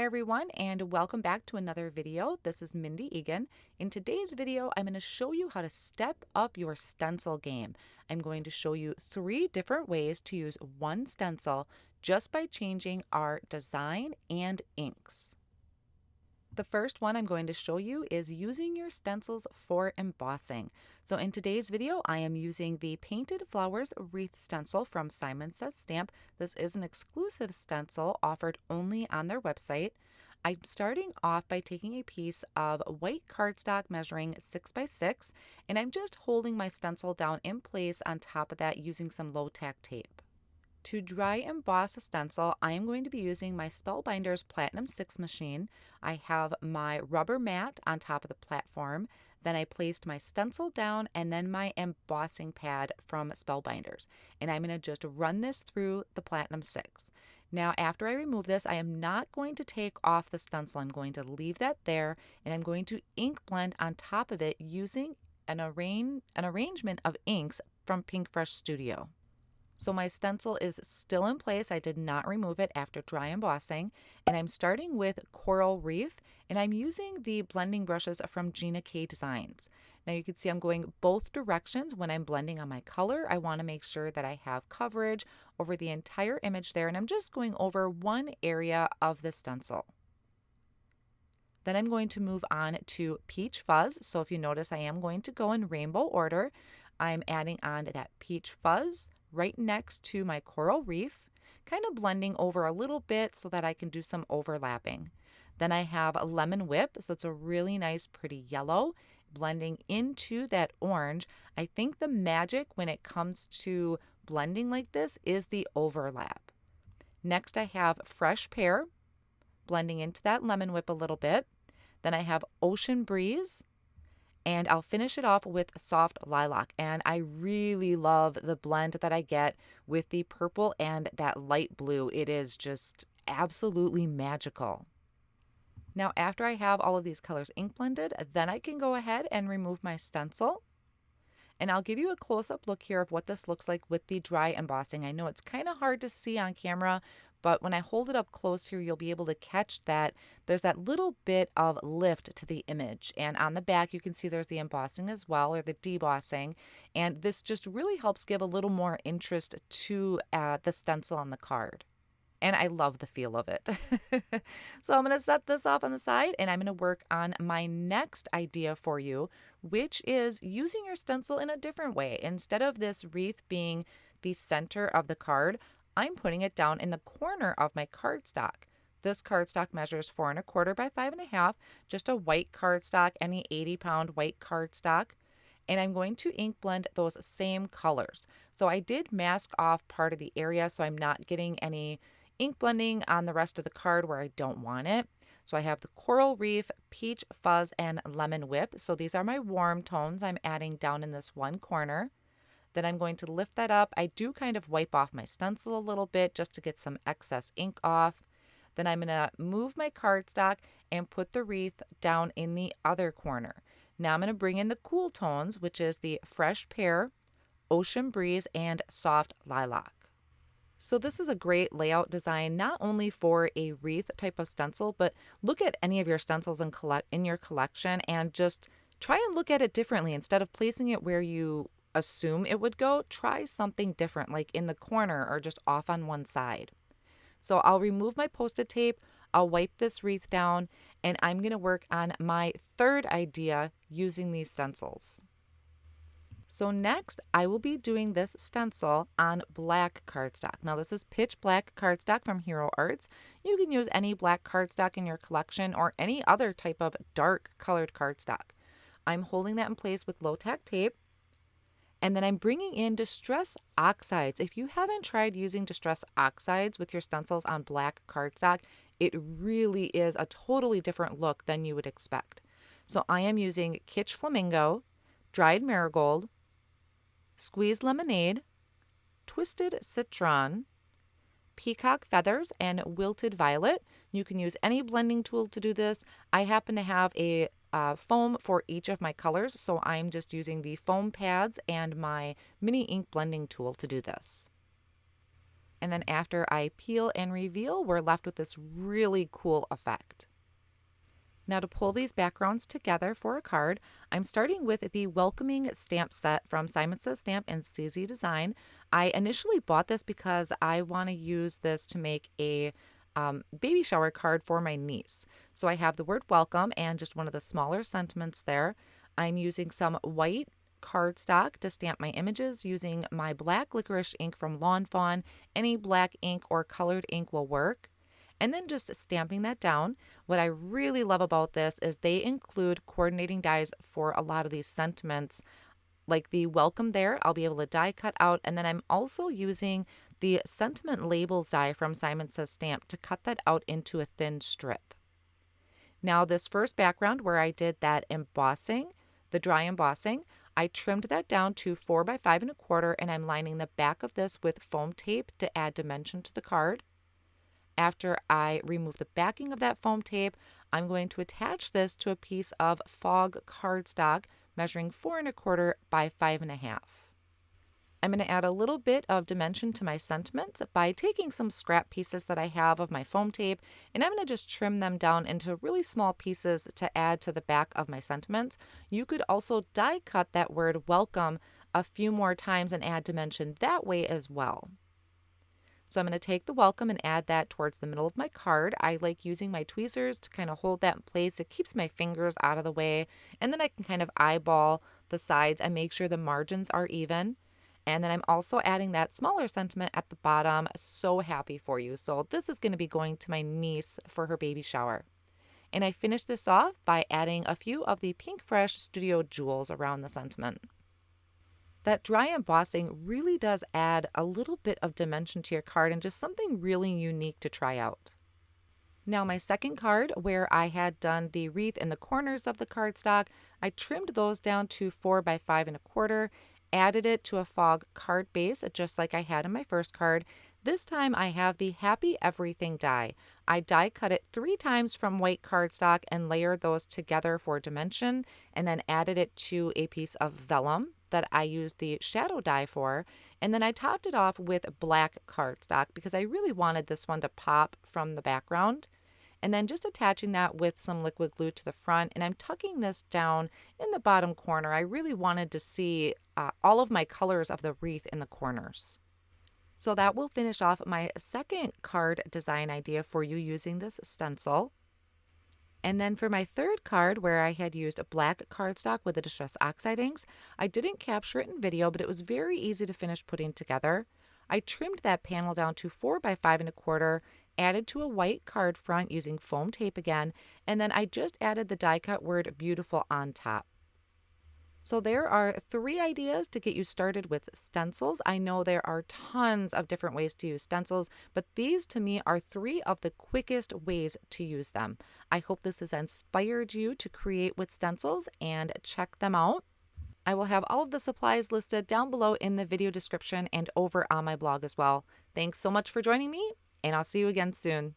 Hi everyone, and welcome back to another video. This is Mindy Eggen. In today's video, I'm going to show you how to step up your stencil game. I'm going to show you 3 different ways to use one stencil just by changing our design and inks. The first one I'm going to show you is using your stencils for embossing. So in today's video, I am using the Painted Flowers Wreath stencil from Simon Says Stamp. This is an exclusive stencil offered only on their website. I'm starting off by taking a piece of white cardstock measuring 6 by 6, and I'm just holding my stencil down in place on top of that using some low-tack tape. To dry emboss a stencil, I am going to be using my Spellbinders Platinum 6 machine. I have my rubber mat on top of the platform. Then I placed my stencil down and then my embossing pad from Spellbinders. And I'm going to just run this through the Platinum 6. Now, after I remove this, I am not going to take off the stencil. I'm going to leave that there, and I'm going to ink blend on top of it using an arrangement of inks from PinkFresh Studio. So my stencil is still in place. I did not remove it after dry embossing. And I'm starting with Coral Reef, and I'm using the blending brushes from Gina K Designs. Now you can see I'm going both directions when I'm blending on my color. I want to make sure that I have coverage over the entire image there, and I'm just going over one area of the stencil. Then I'm going to move on to Peach Fuzz. So if you notice, I am going to go in rainbow order. I'm adding on that Peach Fuzz right next to my Coral Reef, kind of blending over a little bit so that I can do some overlapping. Then I have a Lemon Whip, so it's a really nice pretty yellow, blending into that orange. I think the magic when it comes to blending like this is the overlap. Next I have Fresh Pear, blending into that Lemon Whip a little bit. Then I have Ocean Breeze, and I'll finish it off with Soft Lilac. And I really love the blend that I get with the purple and that light blue. It is just absolutely magical. Now, after I have all of these colors ink blended, then I can go ahead and remove my stencil. And I'll give you a close-up look here of what this looks like with the dry embossing. I know it's kind of hard to see on camera, but when I hold it up close here, you'll be able to catch that there's that little bit of lift to the image. And on the back, you can see there's the embossing as well, or the debossing. And this just really helps give a little more interest to the stencil on the card. And I love the feel of it. So I'm going to set this off on the side, and I'm going to work on my next idea for you, which is using your stencil in a different way. Instead of this wreath being the center of the card, I'm putting it down in the corner of my cardstock. This cardstock measures 4 1/4 by 5 1/2, just a white cardstock, any 80-pound white cardstock. And I'm going to ink blend those same colors. So I did mask off part of the area, so I'm not getting any ink blending on the rest of the card where I don't want it. So I have the Coral Reef, Peach Fuzz, and Lemon Whip. So these are my warm tones I'm adding down in this one corner. Then I'm going to lift that up. I do kind of wipe off my stencil a little bit just to get some excess ink off. Then I'm going to move my cardstock and put the wreath down in the other corner. Now I'm going to bring in the cool tones, which is the Fresh Pear, Ocean Breeze, and Soft Lilac. So this is a great layout design, not only for a wreath type of stencil, but look at any of your stencils in your collection and just try and look at it differently. Instead of placing it where you assume it would go, try something different, like in the corner or just off on one side. So I'll remove my Post-it tape, I'll wipe this wreath down, and I'm going to work on my third idea using these stencils. So next, I will be doing this stencil on black cardstock. Now this is pitch black cardstock from Hero Arts. You can use any black cardstock in your collection or any other type of dark colored cardstock. I'm holding that in place with low-tack tape. And then I'm bringing in Distress Oxides. If you haven't tried using Distress Oxides with your stencils on black cardstock, it really is a totally different look than you would expect. So I am using Kitsch Flamingo, Dried Marigold, Squeezed Lemonade, Twisted Citron, Peacock Feathers, and Wilted Violet. You can use any blending tool to do this. I happen to have a foam for each of my colors, so I'm just using the foam pads and my mini ink blending tool to do this. And then after I peel and reveal, we're left with this really cool effect. Now to pull these backgrounds together for a card, I'm starting with the Welcoming stamp set from Simon Says Stamp and CZ Design. I initially bought this because I want to use this to make a baby shower card for my niece. So I have the word welcome and just one of the smaller sentiments there. I'm using some white cardstock to stamp my images using my black licorice ink from Lawn Fawn. Any black ink or colored ink will work. And then just stamping that down. What I really love about this is they include coordinating dies for a lot of these sentiments. Like the welcome there, I'll be able to die cut out. And then I'm also using the sentiment labels die from Simon Says Stamp to cut that out into a thin strip. Now this first background where I did that embossing, the dry embossing, I trimmed that down to 4 by 5 1/4, and I'm lining the back of this with foam tape to add dimension to the card. After I remove the backing of that foam tape, I'm going to attach this to a piece of fog cardstock measuring 4 1/4 by 5 1/2. I'm going to add a little bit of dimension to my sentiments by taking some scrap pieces that I have of my foam tape, and I'm going to just trim them down into really small pieces to add to the back of my sentiments. You could also die cut that word welcome a few more times and add dimension that way as well. So I'm going to take the welcome and add that towards the middle of my card. I like using my tweezers to kind of hold that in place. It keeps my fingers out of the way. And then I can kind of eyeball the sides and make sure the margins are even. And then I'm also adding that smaller sentiment at the bottom. So happy for you. So this is going to be going to my niece for her baby shower. And I finished this off by adding a few of the PinkFresh Studio Jewels around the sentiment. That dry embossing really does add a little bit of dimension to your card and just something really unique to try out. Now my second card, where I had done the wreath in the corners of the cardstock, I trimmed those down to 4 by 5 1/4, added it to a fog card base just like I had in my first card. This time I have the Happy Everything die. I die cut it 3 times from white cardstock and layered those together for dimension, and then added it to a piece of vellum that I used the shadow die for, and then I topped it off with black cardstock because I really wanted this one to pop from the background. And then just attaching that with some liquid glue to the front, and I'm tucking this down in the bottom corner. I really wanted to see all of my colors of the wreath in the corners. So that will finish off my second card design idea for you using this stencil. And then for my third card, where I had used a black cardstock with the Distress Oxide inks, I didn't capture it in video, but it was very easy to finish putting together. I trimmed that panel down to 4 by 5 1/4, added to a white card front using foam tape again, and then I just added the die cut word beautiful on top. So there are 3 ideas to get you started with stencils. I know there are tons of different ways to use stencils, but these to me are 3 of the quickest ways to use them. I hope this has inspired you to create with stencils and check them out. I will have all of the supplies listed down below in the video description and over on my blog as well. Thanks so much for joining me, and I'll see you again soon.